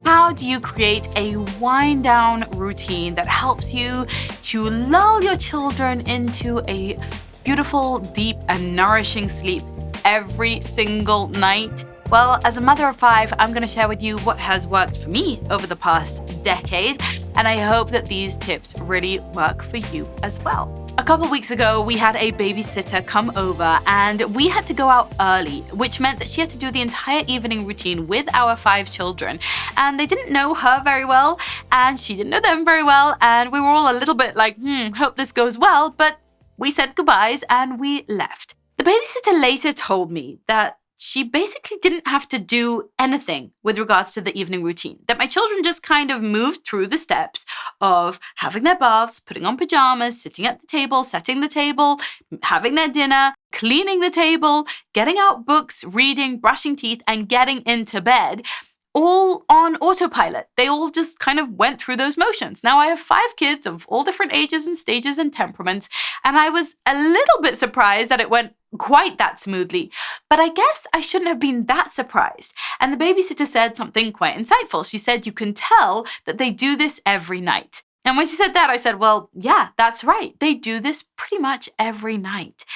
How do you create a wind down routine that helps you to lull your children into a beautiful, deep, and nourishing sleep every single night? Well, as a mother of 5, I'm going to share with you what has worked for me over the past decade, and I hope that these tips really work for you as well. A couple weeks ago, we had a babysitter come over and we had to go out early, which meant that she had to do the entire evening routine with our 5 children. And they didn't know her very well, and she didn't know them very well, and we were all a little bit like, hope this goes well, but we said goodbyes and we left. The babysitter later told me that she basically didn't have to do anything with regards to the evening routine, that my children just kind of moved through the steps of having their baths, putting on pajamas, sitting at the table, setting the table, having their dinner, cleaning the table, getting out books, reading, brushing teeth, and getting into bed, all on autopilot. They all just kind of went through those motions. Now I have 5 kids of all different ages and stages and temperaments, and I was a little bit surprised that it went quite that smoothly. But I guess I shouldn't have been that surprised. And the babysitter said something quite insightful. She said, you can tell that they do this every night. And when she said that, I said, well, yeah, that's right. They do this pretty much every night.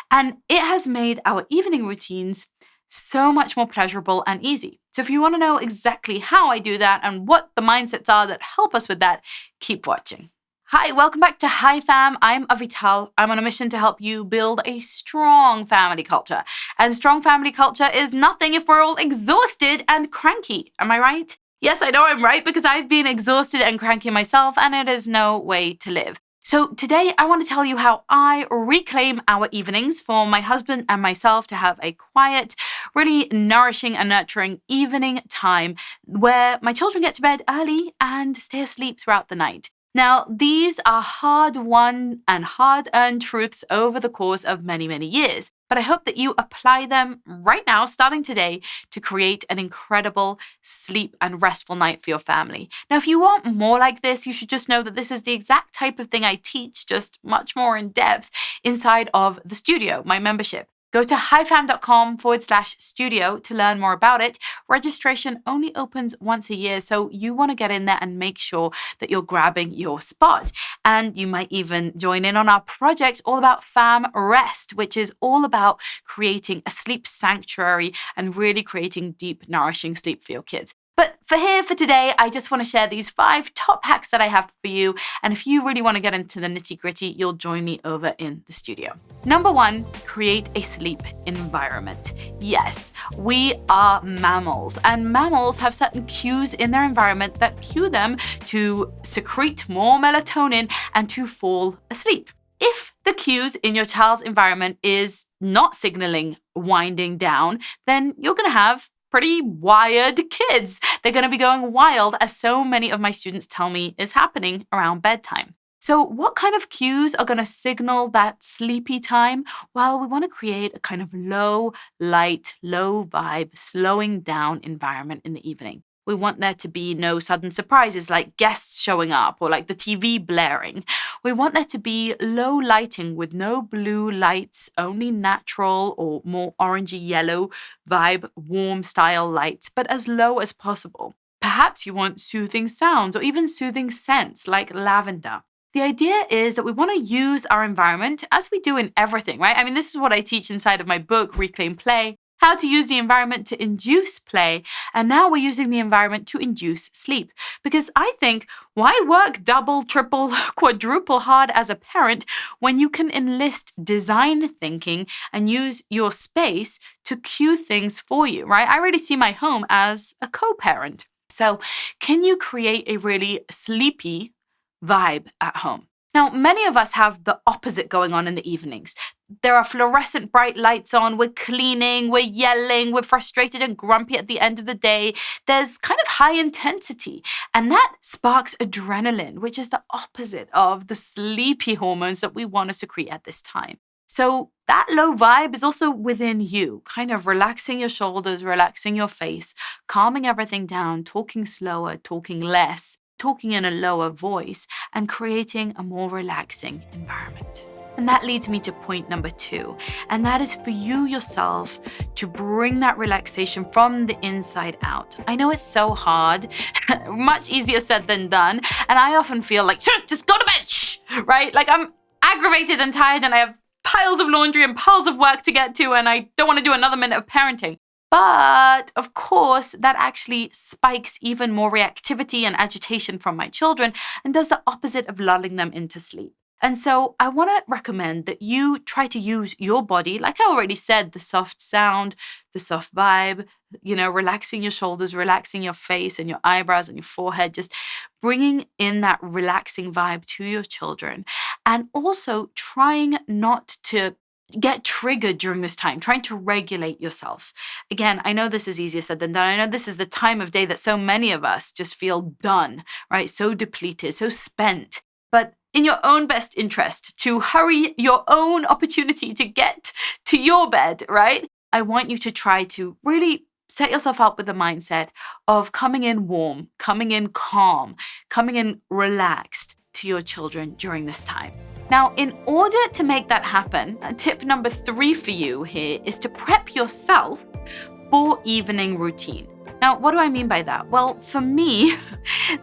And it has made our evening routines so much more pleasurable and easy. So if you want to know exactly how I do that and what the mindsets are that help us with that, keep watching. Hi, welcome back to Hi Fam. I'm Avital. I'm on a mission to help you build a strong family culture. And strong family culture is nothing if we're all exhausted and cranky. Am I right? Yes, I know I'm right because I've been exhausted and cranky myself, and it is no way to live. So today I want to tell you how I reclaim our evenings for my husband and myself to have a quiet, really nourishing and nurturing evening time where my children get to bed early and stay asleep throughout the night. Now, these are hard-won and hard-earned truths over the course of many, many years, but I hope that you apply them right now, starting today, to create an incredible sleep and restful night for your family. Now, if you want more like this, you should just know that this is the exact type of thing I teach, just much more in depth inside of the studio, my membership. Go to hifam.com/studio to learn more about it. Registration only opens once a year, so you want to get in there and make sure that you're grabbing your spot. And you might even join in on our project all about Fam Rest, which is all about creating a sleep sanctuary and really creating deep, nourishing sleep for your kids. But for today, I just want to share these 5 top hacks that I have for you. And if you really want to get into the nitty-gritty, you'll join me over in the studio. Number 1, create a sleep environment. Yes, we are mammals, and mammals have certain cues in their environment that cue them to secrete more melatonin and to fall asleep. If the cues in your child's environment is not signaling winding down, then you're going to have pretty wired kids. They're going to be going wild, as so many of my students tell me is happening around bedtime. So what kind of cues are going to signal that sleepy time? Well, we want to create a kind of low light, low vibe, slowing down environment in the evening. We want there to be no sudden surprises like guests showing up or like the TV blaring. We want there to be low lighting with no blue lights, only natural or more orangey yellow vibe, warm style lights, but as low as possible. Perhaps you want soothing sounds or even soothing scents like lavender. The idea is that we want to use our environment as we do in everything, right? I mean, this is what I teach inside of my book, Reclaim Play. How to use the environment to induce play, and now we're using the environment to induce sleep. Because I think, why work double, triple, quadruple hard as a parent when you can enlist design thinking and use your space to cue things for you, right? I really see my home as a co-parent. So can you create a really sleepy vibe at home? Now, many of us have the opposite going on in the evenings. There are fluorescent bright lights on, we're cleaning, we're yelling, we're frustrated and grumpy at the end of the day. There's kind of high intensity, and that sparks adrenaline, which is the opposite of the sleepy hormones that we want to secrete at this time. So that low vibe is also within you, kind of relaxing your shoulders, relaxing your face, calming everything down, talking slower, talking less, talking in a lower voice, and creating a more relaxing environment. And that leads me to point number 2, and that is for you yourself to bring that relaxation from the inside out. I know it's so hard, much easier said than done, and I often feel like, sure, just go to bed, shh, right? Like I'm aggravated and tired and I have piles of laundry and piles of work to get to and I don't want to do another minute of parenting. But of course, that actually spikes even more reactivity and agitation from my children and does the opposite of lulling them into sleep. And so I want to recommend that you try to use your body, like I already said, the soft sound, the soft vibe, relaxing your shoulders, relaxing your face and your eyebrows and your forehead, just bringing in that relaxing vibe to your children. And also trying not to get triggered during this time, trying to regulate yourself. Again, I know this is easier said than done. I know this is the time of day that so many of us just feel done, right? So depleted, so spent. But in your own best interest to hurry your own opportunity to get to your bed, right? I want you to try to really set yourself up with the mindset of coming in warm, coming in calm, coming in relaxed to your children during this time. Now, in order to make that happen, tip number 3 for you here is to prep yourself for evening routine. Now, what do I mean by that? Well, for me,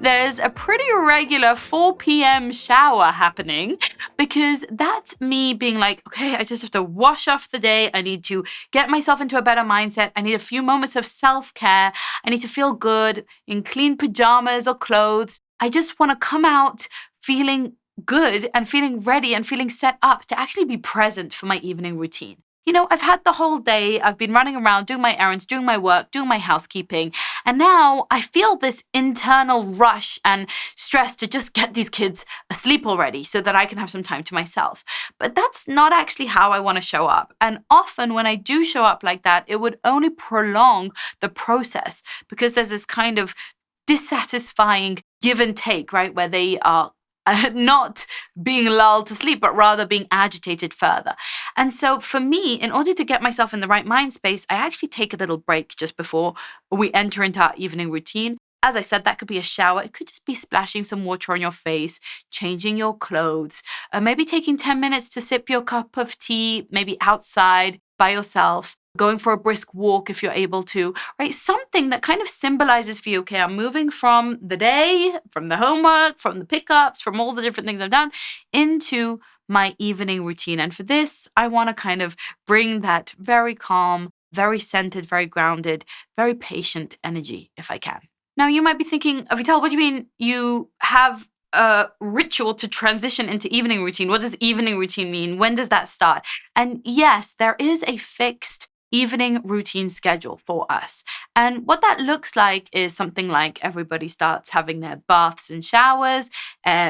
there's a pretty regular 4 p.m. shower happening because that's me being like, okay, I just have to wash off the day. I need to get myself into a better mindset. I need a few moments of self-care. I need to feel good in clean pajamas or clothes. I just want to come out feeling good and feeling ready and feeling set up to actually be present for my evening routine. I've had the whole day, I've been running around, doing my errands, doing my work, doing my housekeeping, and now I feel this internal rush and stress to just get these kids asleep already so that I can have some time to myself. But that's not actually how I want to show up. And often when I do show up like that, it would only prolong the process because there's this kind of dissatisfying give and take, right? Where they are not being lulled to sleep, but rather being agitated further. And so for me, in order to get myself in the right mind space, I actually take a little break just before we enter into our evening routine. As I said, that could be a shower. It could just be splashing some water on your face, changing your clothes, maybe taking 10 minutes to sip your cup of tea, maybe outside by yourself, going for a brisk walk if you're able to, right? Something that kind of symbolizes for you, okay, I'm moving from the day, from the homework, from the pickups, from all the different things I've done into my evening routine. And for this, I want to kind of bring that very calm, very centered, very grounded, very patient energy if I can. Now, you might be thinking, Avital, what do you mean you have a ritual to transition into evening routine? What does evening routine mean? When does that start? And yes, there is a fixed evening routine schedule for us. And what that looks like is something like everybody starts having their baths and showers.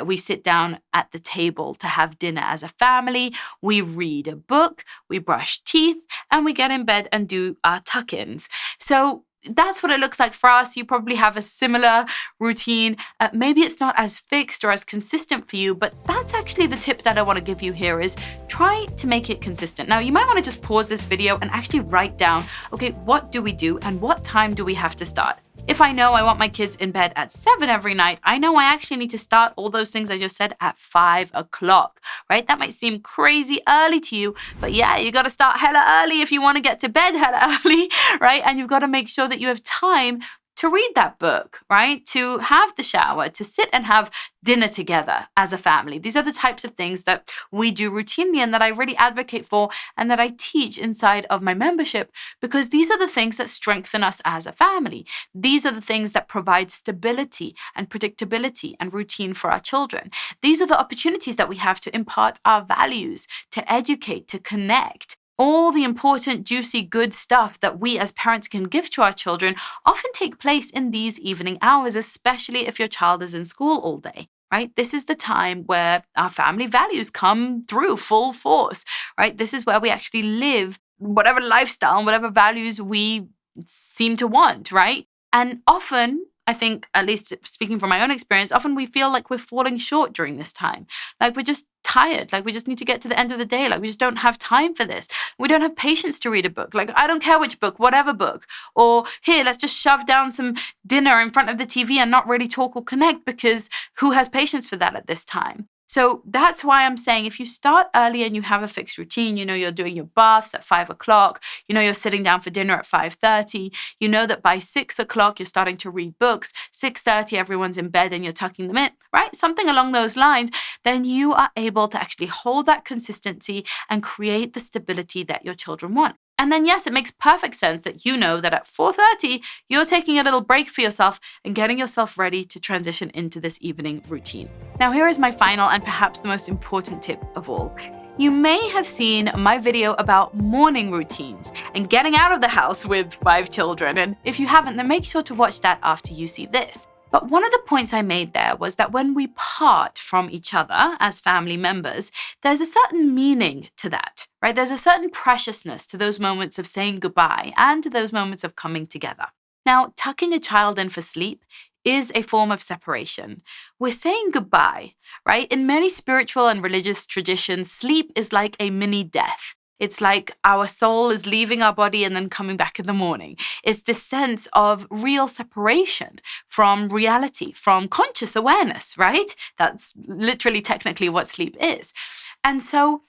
We sit down at the table to have dinner as a family. We read a book, we brush teeth, and we get in bed and do our tuck-ins. So that's what it looks like for us. You probably have a similar routine. Maybe it's not as fixed or as consistent for you, but that's actually the tip that I want to give you here is try to make it consistent. Now, you might want to just pause this video and actually write down, okay, what do we do and what time do we have to start? If I know I want my kids in bed at 7 every night, I know I actually need to start all those things I just said at 5 o'clock, right? That might seem crazy early to you, but yeah, you got to start hella early if you want to get to bed hella early, right? And you've got to make sure that you have time to read that book, right? To have the shower, to sit and have dinner together as a family. These are the types of things that we do routinely and that I really advocate for and that I teach inside of my membership because these are the things that strengthen us as a family. These are the things that provide stability and predictability and routine for our children. These are the opportunities that we have to impart our values, to educate, to connect. All the important, juicy, good stuff that we as parents can give to our children often take place in these evening hours, especially if your child is in school all day, right? This is the time where our family values come through full force, right? This is where we actually live whatever lifestyle and whatever values we seem to want, right? And often, I think, at least speaking from my own experience, often we feel like we're falling short during this time. Like we're just tired. Like we just need to get to the end of the day. Like we just don't have time for this. We don't have patience to read a book. Like I don't care which book, whatever book. Or here, let's just shove down some dinner in front of the TV and not really talk or connect because who has patience for that at this time? So that's why I'm saying if you start early and you have a fixed routine, you're doing your baths at 5 o'clock, you're sitting down for dinner at 5:30, you know that by 6 o'clock you're starting to read books, 6:30 everyone's in bed and you're tucking them in, right? Something along those lines, then you are able to actually hold that consistency and create the stability that your children want. And then, yes, it makes perfect sense that you know that at 4:30, you're taking a little break for yourself and getting yourself ready to transition into this evening routine. Now, here is my final and perhaps the most important tip of all. You may have seen my video about morning routines and getting out of the house with 5 children. And if you haven't, then make sure to watch that after you see this. But one of the points I made there was that when we part from each other as family members, there's a certain meaning to that, right? There's a certain preciousness to those moments of saying goodbye and to those moments of coming together. Now, tucking a child in for sleep is a form of separation. We're saying goodbye, right? In many spiritual and religious traditions, sleep is like a mini death. It's like our soul is leaving our body and then coming back in the morning. It's this sense of real separation from reality, from conscious awareness, right? That's literally technically what sleep is. And so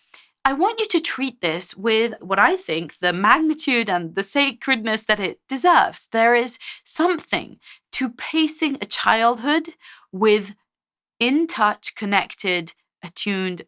I want you to treat this with what I think the magnitude and the sacredness that it deserves. There is something to pacing a childhood with in touch, connected, attuned,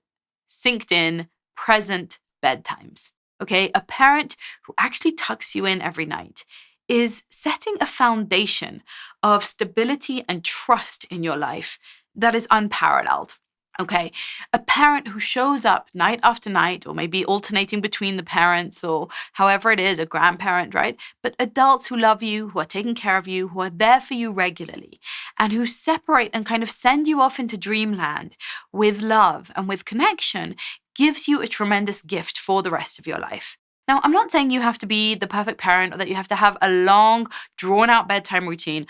synced in, present bedtimes, okay? A parent who actually tucks you in every night is setting a foundation of stability and trust in your life that is unparalleled, okay? A parent who shows up night after night, or maybe alternating between the parents or however it is, a grandparent, right? But adults who love you, who are taking care of you, who are there for you regularly, and who separate and kind of send you off into dreamland with love and with connection, gives you a tremendous gift for the rest of your life. Now, I'm not saying you have to be the perfect parent or that you have to have a long, drawn-out bedtime routine.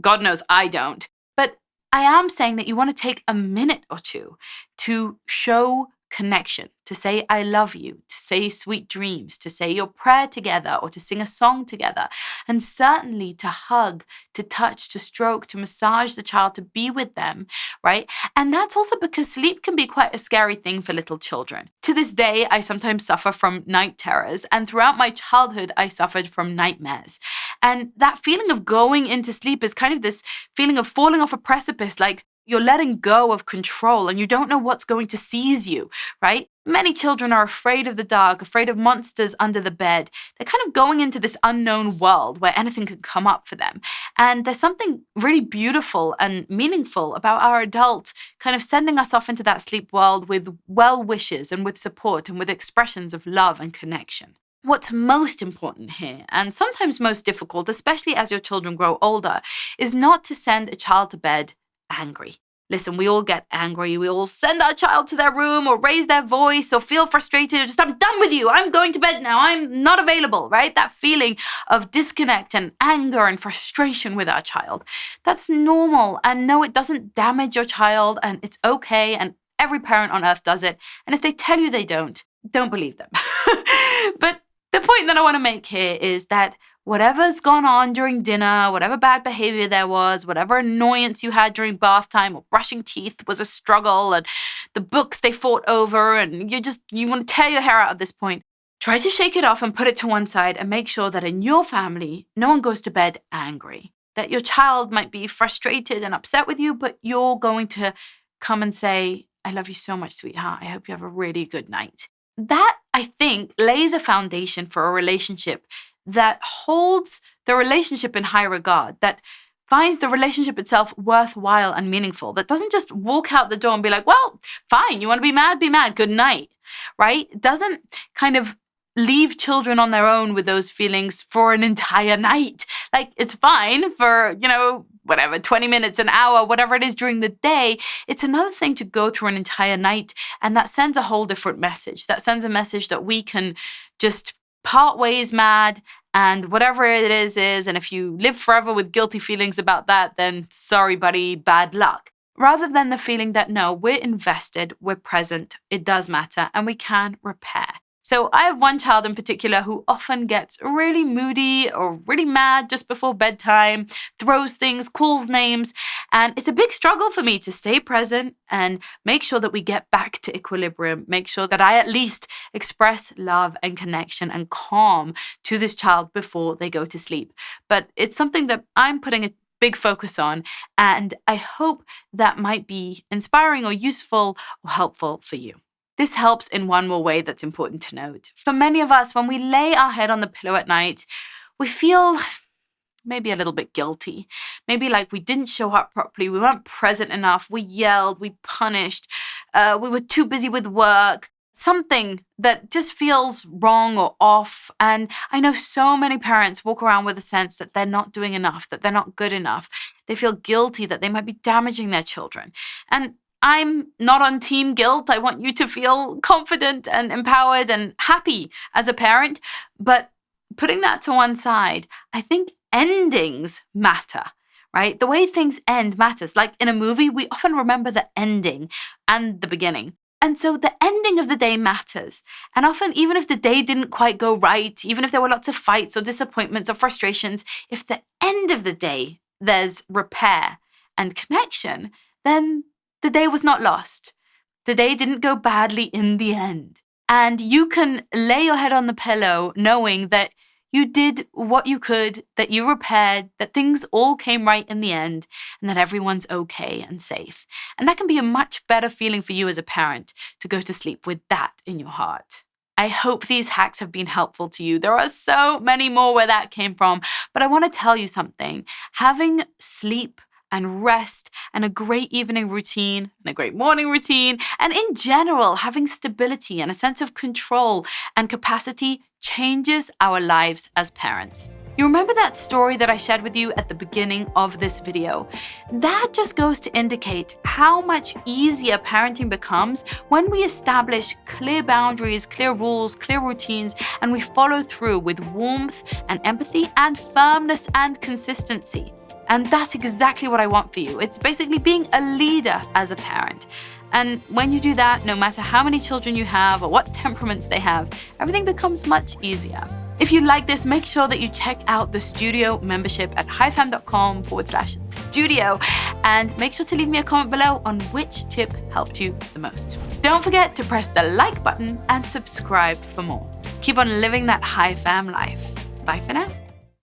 God knows I don't. But I am saying that you want to take a minute or two to show connection, to say I love you, to say sweet dreams, to say your prayer together or to sing a song together, and certainly to hug, to touch, to stroke, to massage the child, to be with them, right? And that's also because sleep can be quite a scary thing for little children. To this day, I sometimes suffer from night terrors, and throughout my childhood, I suffered from nightmares. And that feeling of going into sleep is kind of this feeling of falling off a precipice, like you're letting go of control and you don't know what's going to seize you, right? Many children are afraid of the dark, afraid of monsters under the bed. They're kind of going into this unknown world where anything could come up for them. And there's something really beautiful and meaningful about our adult kind of sending us off into that sleep world with well wishes and with support and with expressions of love and connection. What's most important here, and sometimes most difficult, especially as your children grow older, is not to send a child to bed angry. Listen, we all get angry. We all send our child to their room or raise their voice or feel frustrated or just, I'm done with you. I'm going to bed now. I'm not available, right? That feeling of disconnect and anger and frustration with our child. That's normal. And no, it doesn't damage your child and it's okay. And every parent on earth does it. And if they tell you they don't believe them. But the point that I want to make here is that whatever's gone on during dinner, whatever bad behavior there was, whatever annoyance you had during bath time or brushing teeth was a struggle, and the books they fought over, and you want to tear your hair out at this point, try to shake it off and put it to one side and make sure that in your family, no one goes to bed angry. That your child might be frustrated and upset with you, but you're going to come and say, I love you so much, sweetheart. I hope you have a really good night. That, I think, lays a foundation for a relationship that holds the relationship in high regard, that finds the relationship itself worthwhile and meaningful, that doesn't just walk out the door and be like, well, fine, you want to be mad, good night, right? It doesn't kind of leave children on their own with those feelings for an entire night. Like, it's fine for, 20 minutes, an hour, whatever it is during the day. It's another thing to go through an entire night, and that sends a whole different message. That sends a message that we can just part ways mad, and whatever it is, and if you live forever with guilty feelings about that, then sorry, buddy, bad luck. Rather than the feeling that, no, we're invested, we're present, it does matter, and we can repair. So I have one child in particular who often gets really moody or really mad just before bedtime, throws things, calls names. And it's a big struggle for me to stay present and make sure that we get back to equilibrium, make sure that I at least express love and connection and calm to this child before they go to sleep. But it's something that I'm putting a big focus on, and I hope that might be inspiring or useful or helpful for you. This helps in one more way that's important to note. For many of us, when we lay our head on the pillow at night, we feel maybe a little bit guilty. Maybe like we didn't show up properly, we weren't present enough, we yelled, we punished, we were too busy with work. Something that just feels wrong or off. And I know so many parents walk around with a sense that they're not doing enough, that they're not good enough. They feel guilty that they might be damaging their children. And I'm not on team guilt. I want you to feel confident and empowered and happy as a parent. But putting that to one side, I think endings matter, right? The way things end matters. Like in a movie, we often remember the ending and the beginning. And so the ending of the day matters. And often, even if the day didn't quite go right, even if there were lots of fights or disappointments or frustrations, if the end of the day there's repair and connection, then the day was not lost. The day didn't go badly in the end. And you can lay your head on the pillow knowing that you did what you could, that you repaired, that things all came right in the end, and that everyone's okay and safe. And that can be a much better feeling for you as a parent to go to sleep with that in your heart. I hope these hacks have been helpful to you. There are so many more where that came from, but I want to tell you something. Having sleep and rest and a great evening routine and a great morning routine, and in general, having stability and a sense of control and capacity changes our lives as parents. You remember that story that I shared with you at the beginning of this video? That just goes to indicate how much easier parenting becomes when we establish clear boundaries, clear rules, clear routines, and we follow through with warmth and empathy and firmness and consistency. And that's exactly what I want for you. It's basically being a leader as a parent. And when you do that, no matter how many children you have or what temperaments they have, everything becomes much easier. If you like this, make sure that you check out the studio membership at highfam.com/studio and make sure to leave me a comment below on which tip helped you the most. Don't forget to press the like button and subscribe for more. Keep on living that high fam life. Bye for now.